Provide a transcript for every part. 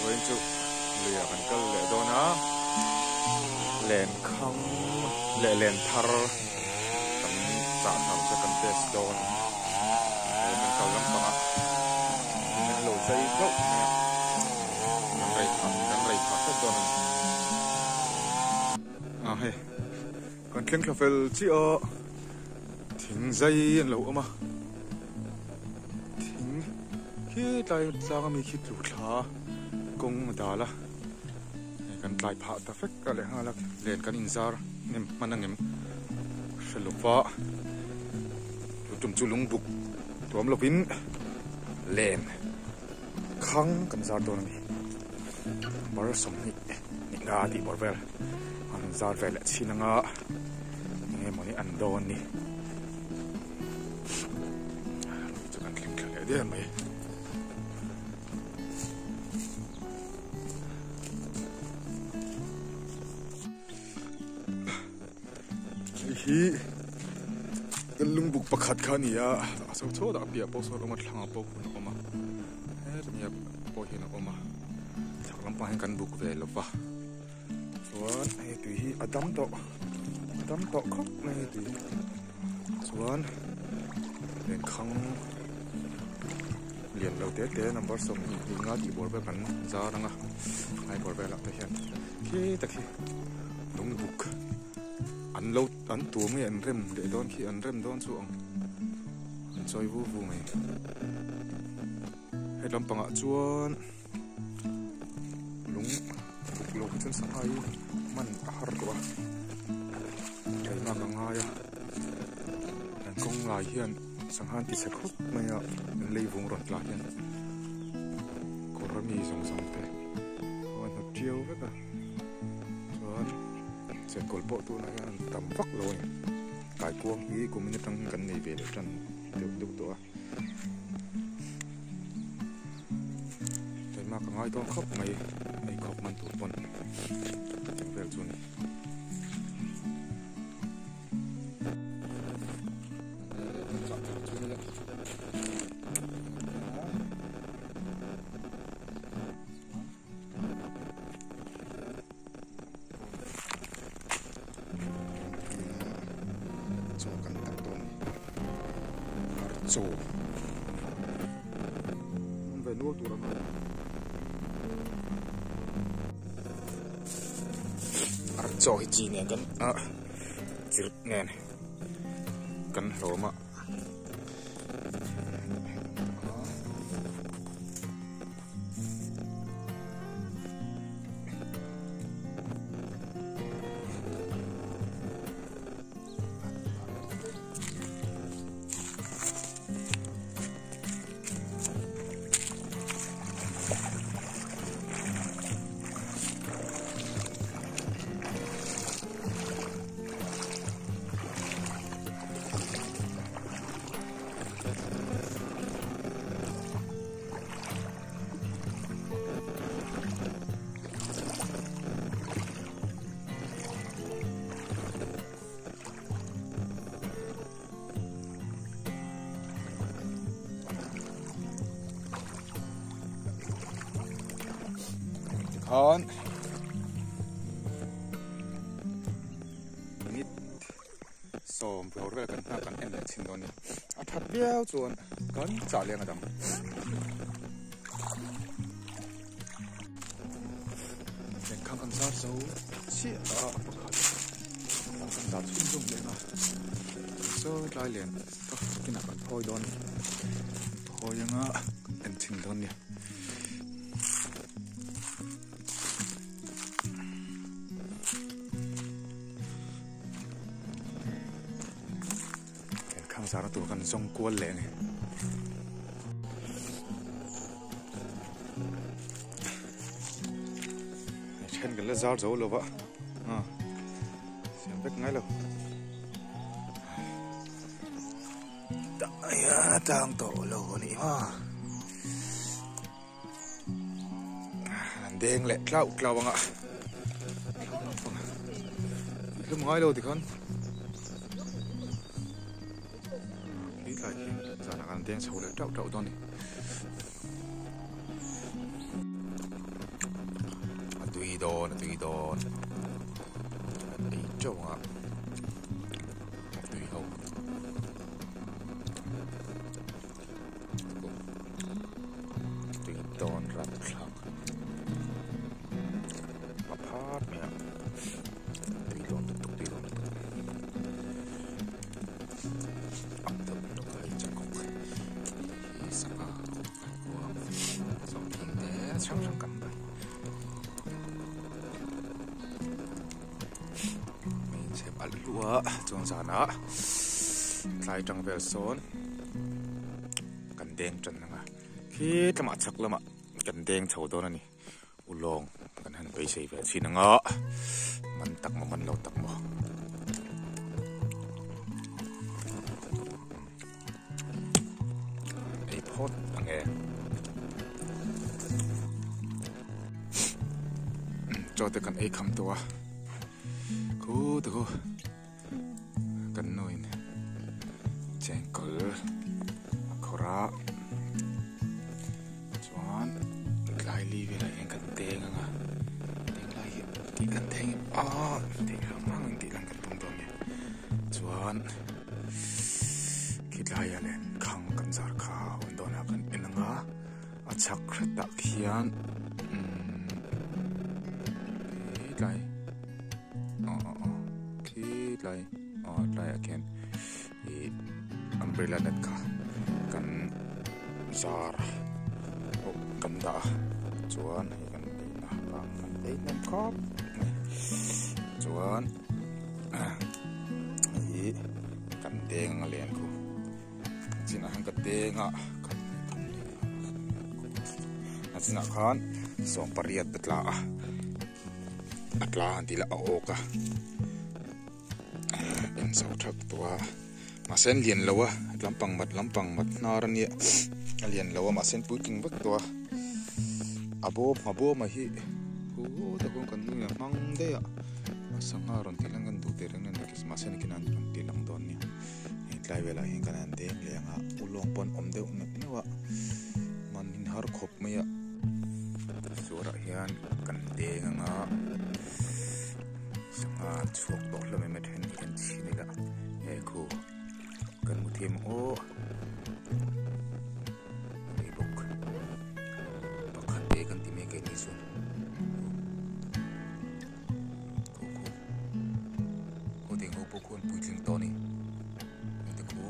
với chú lìa gần cân lệ đô ná lên không lệ lên thar tầm dạ thảo cho cần test đôn mình cầu lắm bằng ạ mình lột dây gốc nè đang rầy thảo rất đôn à hay còn khen cà phê chị ở thỉnh dây lâu mà thỉnh khi tay ra mình khi lụt lá công đà laกันไล่ผ่าตาเฟกกันเลยฮะลักเล่นกันอินซาร์เนี่ยมันนั่งเงี้ยเฟลุฟ้าจุ่มจุลุงบุกตัวมันลบินเล่นขังกันซาร์ตัวนี้บาร์สมนี่งาดีบอร์เวลอันซาร์เวลชินังอ่ะเนี่ยมันนี่อันโดนนี่จะกันคลิมคลิมเดี๋ยวไหมฮีกันลุงบุกประคัดขานี่อ่ะสาวโชดอ่ะเปียโปสอลมาทางโปคุณออกมาจะมีโปเห็นออกมาจากลำปางกันบุกเวลฟ้าส่วนไอ้ตุยอดัมโตครับไอ้ตุยส่วนเรียนขังเรียนเราเตะนัมเบอร์สองยิงงาที่บอลไปกันจ้าดังอ่ะไอ้บอลไปละแต่เห็นขี้ตะขี้ลุงบุกอันเราอันตัวไม่อันเริ่มเดี๋ยวโดนขี้อันเริ่มโดนส่วงอันซอยวูไหมให้ลำปังอ่ะจวนลุงบุกโลกจนสบายมันฮาร์ดว่ะใจมากง่ายอ่ะแต่กงลายเฮียนสังหารติดสักครู่ไม่อ่ะเลยวงรถลายเฮียนก็รมีสองเตะวันหัดเจียวไปกันจวนเสร็จกดโปะตัวไหนกันต่ำฟักเลยกายกวงนี้กูไม่ได้ตั้งกันในเวลจันเดี๋ยวดูตัวใจมากง่ายต้องครบไหมไอ้ครบมันตัวบนเวลจุนโซ่มันเป็นวัวตัวละมั้งโซ่จีเนี่ยกันจิตเนี่ยกันโหมะฮอนนิดสมเพื่อเรื่องกันหน้ากันเอ็นชินโดนี่อัฐเบี้ยวจวนกันจ่าเลี้ยงอดัมเลี้ยงข้างกันซาโซ่เชี่ยประคัดกันจ่าชุ่มชุ่มเลี้ยงอ่ะโซ่ได้เลี้ยงก็กินอาหารพอยโดนพอยังอ่ะเอ็นชินโดนเนี่ยสารตัวกันทรงกวนเลยเนี่ยเช่นกันแล้วจ้าโจ้เลยวะเสียงเป็กไงเลยต่างโตโลนี่มาแดงแหละกล้าบังอ่ะเริ่มง่ายเลยทีคนสถานการณ์เตียงเฉาเลยเจ้าตอนนี้ đòn ấy trông à tùy hậu tùy đòn ra khang mà phát mẹ tùy đòn ẩm thực nó cái chắc cũng cái sao của dòng kinh tế trong cầm đây mình sẽ bắt lúa trong giá nó lại trong về xôn cần đen chân mà khi ta mặc chắc lắm ạ cần đen chầu đó này u long cần hành bây giờ về xin ngõ mình tắc mà mình lâu tắc màไอ้พอดยังไงจอดกันไอ้คำตัวกูตัวกันหน่อยเนี่ยแจงเกลือขราจวนลายลีเวลาเองกันเตงอ่ะเตงลายตีกันเตงอ๋อเตงมั่งตีกันกันตรงๆเนี่ยจวนคิดลายอะไรขังกันสารขาวโดนกันเอ็นงะอาชักตะเขียนลายคิดลายลายagain umbrella net ka kan zar kan da chuan kan na bang ei nem khop chuan hi kan deng len ku china han ka denga kan achina khan som pariat betla atla antila oka in sau thak tua mà sen liền lâu á lampang mat naran ye liền lâu mà sen puting vak tua abo mà hi hu ta kon kan nu ya mang de ya sanga ron tilang kan du tereng nan kis ma sen kinan ron tilang don ni hin lai vela hin kan de le nga ulong pon om de unak ni wa man hin har khop me ya sura hian kan de nga sanga chuak tok lo me met hen kan chi ni la e khu kan mu thêm ô đi bốc bốc hạt để kan tìm cái gì xuống cô tiếng cô bốc con bụi linh to này nhưng cô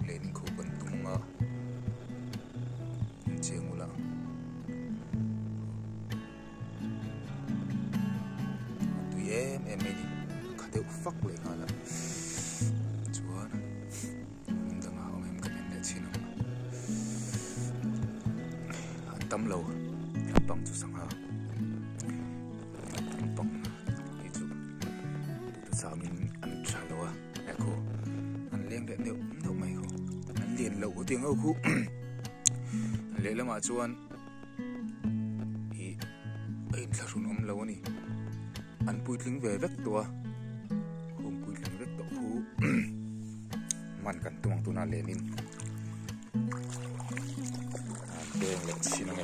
lên cô bận tung mà chiếng mula tụi em đi khát đều phắc lên hả tâm lâu bằng chú sang ha bằng ví dụ từ sao mình ăn trả lâu à cô ăn liền để nếu đâu mày cô ăn liền lâu có tiếng âu khu lấy là mà chú ăn thì ấy là run om lâu nè ăn bùi lính về vết tua không bùi lính vết tổ khu man cần tuang tu na lên đen lên xin nghe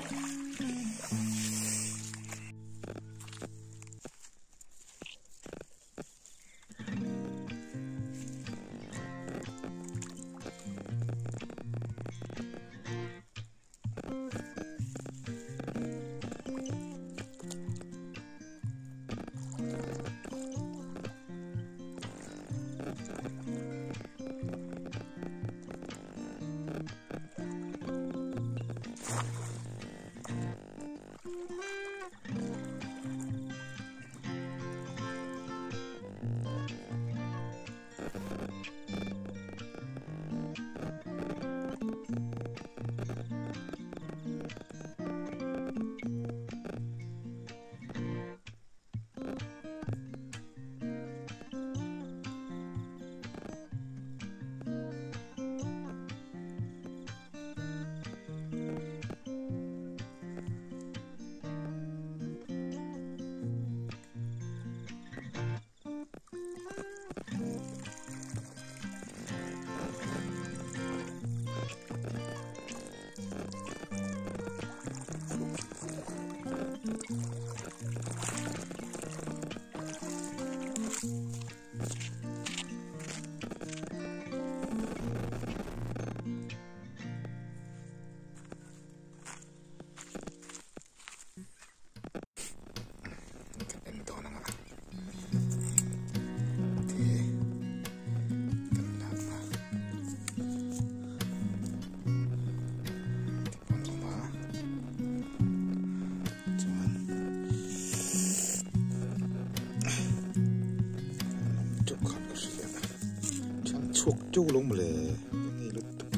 chuộc châu lông mà lệ nghe lúc tục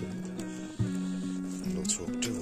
lỗ chuộc châu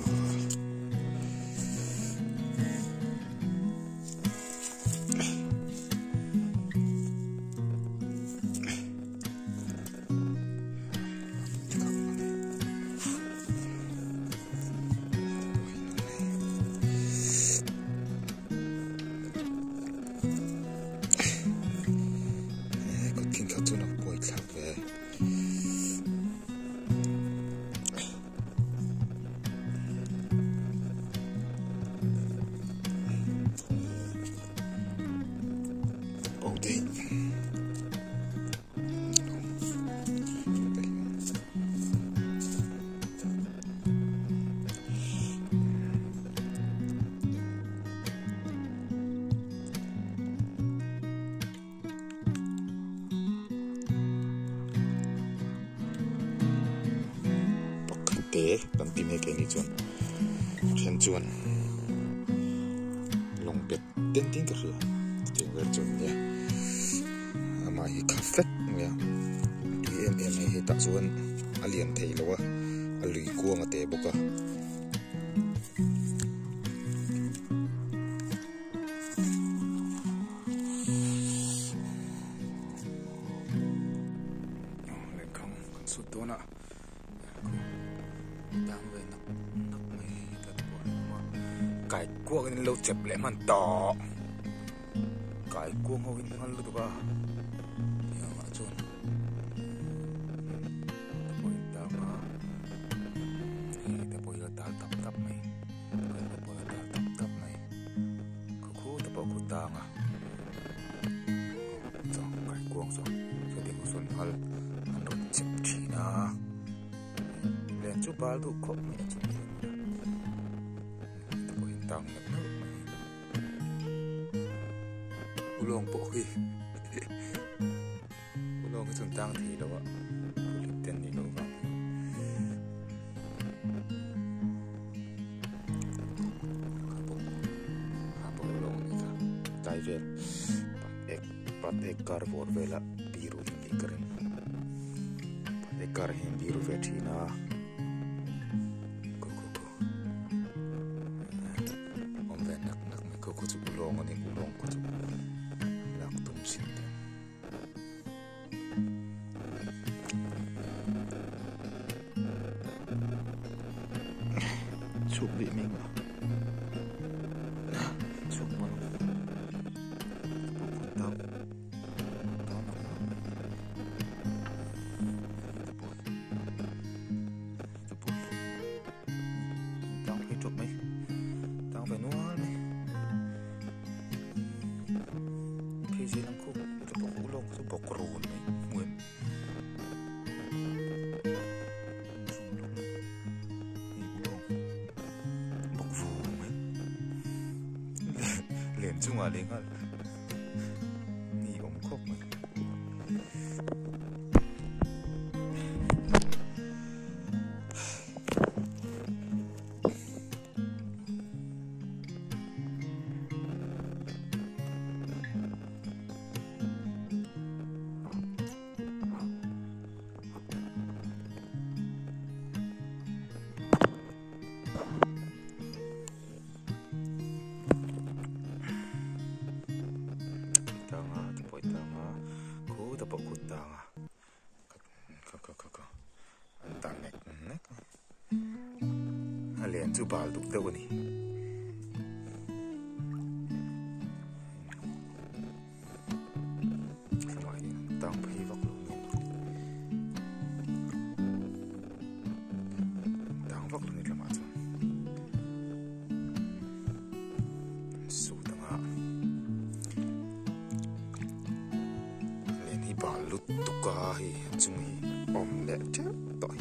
tế làm tìm hay cái này chuan trên chuan lòng bẹt tên tiếng cái rồi tiếng về chuan nhé mà hi cà phê nhé em hay ta chuan alien thấy lo à lùi cua ngà tế bốc à lên không còn sụt to nè đang về nắp mày thật buồn mà cái cua cái lâu chập lại mà to cái cua ngồi bên hắn luôn đó ya mà chôn bồi ta mà ta bồi ta tap mày ta bồi ta tap mày khu ta bồi ta mà cho cái cua rồi cho đi một xuân hal hắn đốt chập chỉ na lên chút bao đủ khóc mày chịu ta bồi tăng nhập nước ulang bộ khi ulang cái chân tăng thì đâu ạ lịch tiền thì đâu vào bộ ulang này cả tai về pat ek car vor về là biru ini keren pat ek car hin biru về thì na om về nắc mấy cô chụp ulang anh ulang cô chụp chụp bị mình à chụp mà tao phải chụp mấy tao phải nuôi mấy khi gì lắm khúc tao bỏ cú lông tao bỏ cồn mấy nguyên chung à lên ni ống khóc mà ta bỏ cột tang à anh tang nét liền chú bảo đục đâu nè ngoài tang phải vóc luôn tang vóc luôn là mà thôi số tang à bà lút tục cả hi chung hi om lẹ chết tội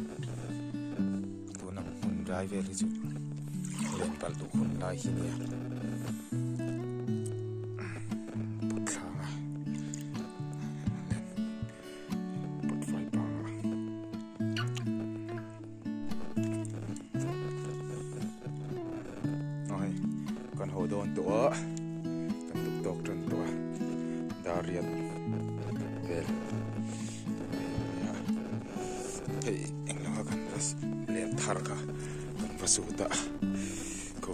tôi nằm hôn rai về đi chứ lên bà lút hôn rai hi nè bút khang à bút phải bà nói còn hồ đồn tủa cần tục tộc trần tủa đa riêng về hey englawa kan ras len thar ka kan vasuta ko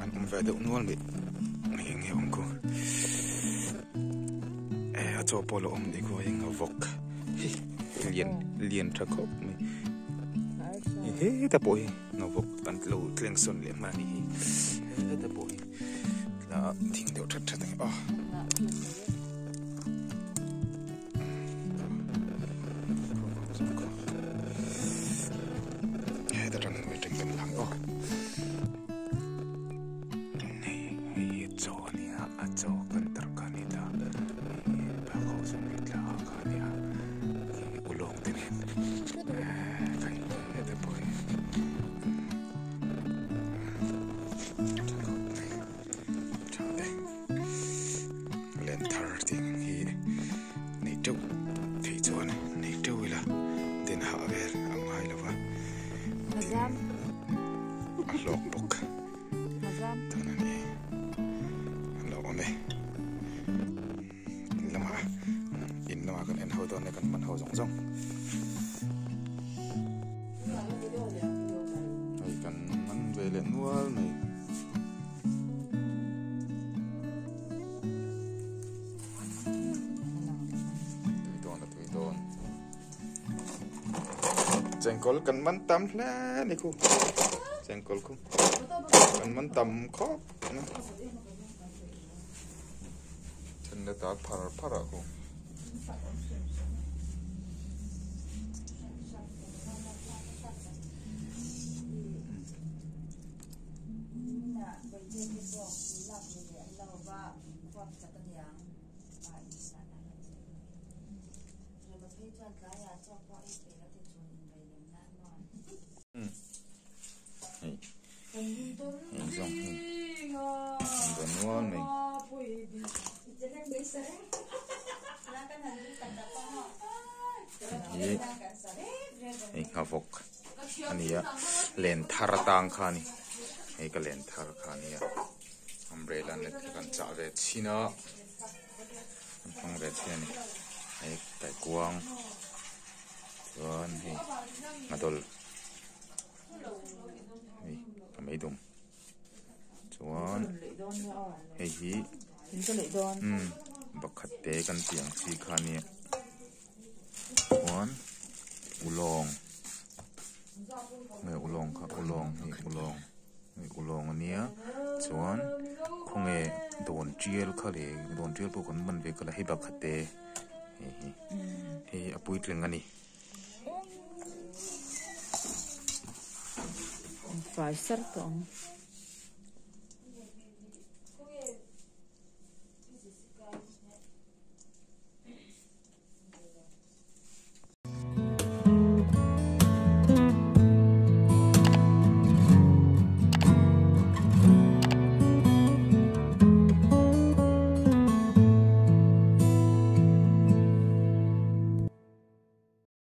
an umvede unwal mi ngi onko ato polo ni ko ing avok lien thakop mi he ta boy no vok tan lo tleng son le mani he ta boy la ting do that that ah he ta ran mi ting lang oh nei cho ni a cho kan tar ka ni da ba ko so mi la ka ni a ulong tin kai he ta boy log book tanani lo ome lama in lama kan en ho don kan man ho jong jong ai kan man ve le nual mai tui don jengkol kan man tam la ni ku jengkol ku kan man tam khop na chanda ta phara ku ngon mình ngavok ania len thar tang khani ei ka len thar khani umbrella net kan cha ve china phong ve cheni ei tai kuang chuan hei madol hei kamei dum chuan hei hi bakhat te kan tiang chi khani chuan ulong nge ulong kha ulong hei ulong ania chuan khonge don tiel khale don tiel po kan man ve kala hi bakhat te hei apui tleng ani phải sar tong